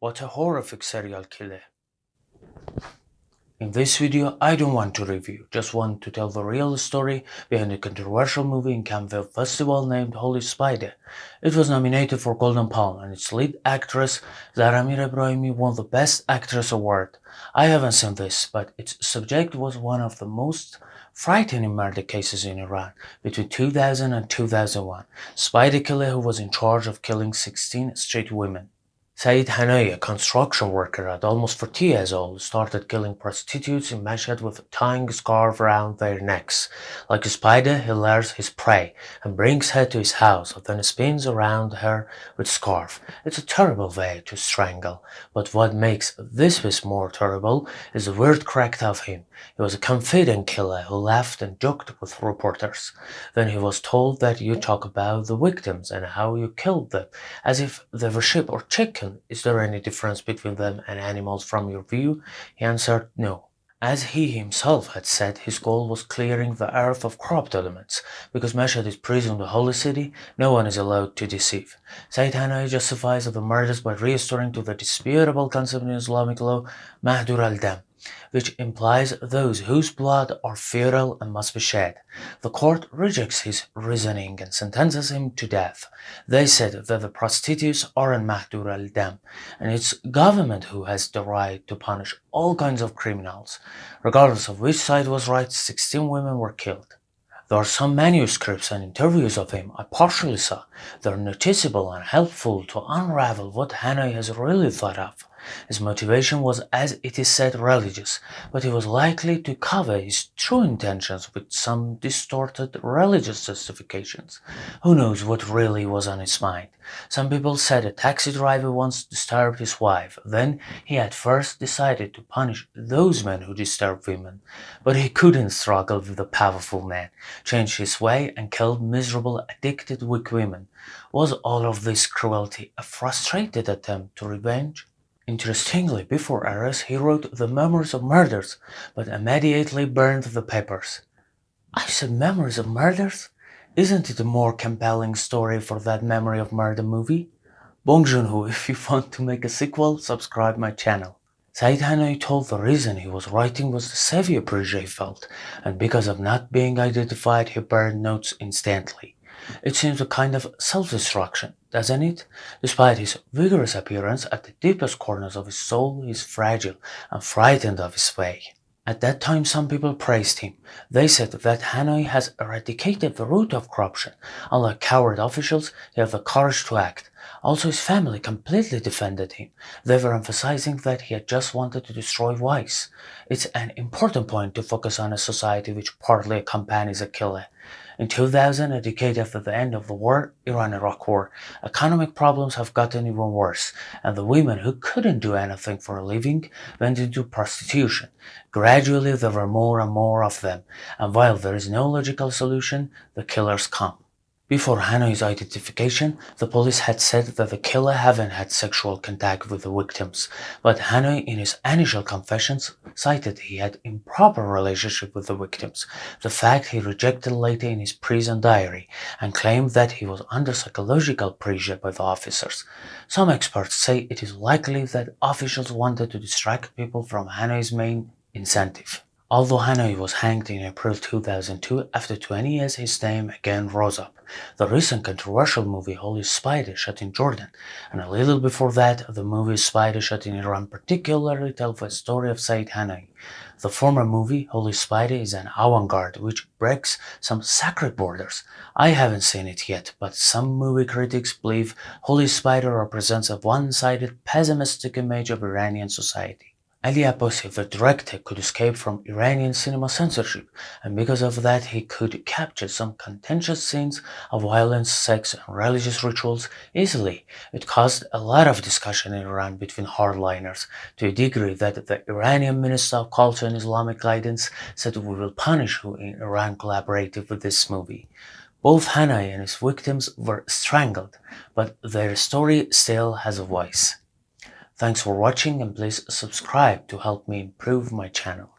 What a horrific serial killer. In this video, I don't want to review, just want to tell the real story behind a controversial movie in Cannes Film Festival named Holy Spider. It was nominated for Golden Palm and its lead actress, Zahra Amir Ebrahimi, won the Best Actress award. I haven't seen this, but its subject was one of the most frightening murder cases in Iran between 2000 and 2001. Spider killer who was in charge of killing 16 street women. Saeed Hanoi, a construction worker at almost 40 years old, started killing prostitutes in Mashhad with tying a scarf around their necks. Like a spider, he lures his prey and brings her to his house, then spins around her with a scarf. It's a terrible way to strangle, but what makes this more terrible is the weird character of him. He was a confident killer who laughed and joked with reporters. Then he was told that you talk about the victims and how you killed them, as if they were sheep or chicken. Is there any difference between them and animals from your view? He answered no. As he himself had said, his goal was clearing the earth of corrupt elements. Because Mashhad is presumed a holy city, no one is allowed to deceive. Said Hanoi justifies the murders by restoring to the disputable concept in Islamic law, Mahdur al-Dam, which implies those whose blood are feral and must be shed. The court rejects his reasoning and sentences him to death. They said that the prostitutes aren't Mahdur al-Dam, and it's government who has the right to punish all kinds of criminals. Regardless of which side was right, 16 women were killed. There are some manuscripts and interviews of him I partially saw. They're noticeable and helpful to unravel what Hanoi has really thought of. His motivation was, as it is said, religious, but he was likely to cover his true intentions with some distorted religious justifications. Who knows what really was on his mind? Some people said a taxi driver once disturbed his wife. Then he had first decided to punish those men who disturbed women. But he couldn't struggle with the powerful man, changed his way and killed miserable, addicted, weak women. Was all of this cruelty a frustrated attempt to revenge? Interestingly, before arrest, he wrote the Memoirs of Murders, but immediately burned the papers. I said Memoirs of Murders? Isn't it a more compelling story for that Memory of Murder movie? Bong Joon-ho, if you want to make a sequel, subscribe my channel. Said Hanoi told the reason he was writing was the savior pressure he felt, and because of not being identified, he burned notes instantly. It seems a kind of self-destruction, doesn't it? Despite his vigorous appearance, at the deepest corners of his soul he is fragile and frightened of his way. At that time some people praised him. They said that Hanoi has eradicated the root of corruption. Unlike coward officials, he had the courage to act. Also, his family completely defended him. They were emphasizing that he had just wanted to destroy vice. It's an important point to focus on a society which partly accompanies a killer. In 2000, a decade after the end of the war, Iran-Iraq War, economic problems have gotten even worse, and the women who couldn't do anything for a living went into prostitution. Gradually, there were more and more of them, and while there is no logical solution, the killers come. Before Hanoi's identification, the police had said that the killer hadn't had sexual contact with the victims, but Hanoi in his initial confessions cited he had improper relationship with the victims, the fact he rejected later in his prison diary, and claimed that he was under psychological pressure by the officers. Some experts say it is likely that officials wanted to distract people from Hanoi's main incentive. Although Hanoi was hanged in April 2002, after 20 years his name again rose up. The recent controversial movie Holy Spider, shot in Jordan, and a little before that, the movie Spider, shot in Iran, particularly tell the story of Said Hanoi. The former movie, Holy Spider, is an avant-garde which breaks some sacred borders. I haven't seen it yet, but some movie critics believe Holy Spider represents a one-sided, pessimistic image of Iranian society. Ali Abbasi, the director, could escape from Iranian cinema censorship, and because of that he could capture some contentious scenes of violence, sex, and religious rituals easily. It caused a lot of discussion in Iran between hardliners, to a degree that the Iranian Minister of Culture and Islamic Guidance said we will punish who in Iran collaborated with this movie. Both Hanoi and his victims were strangled, but their story still has a voice. Thanks for watching and please subscribe to help me improve my channel.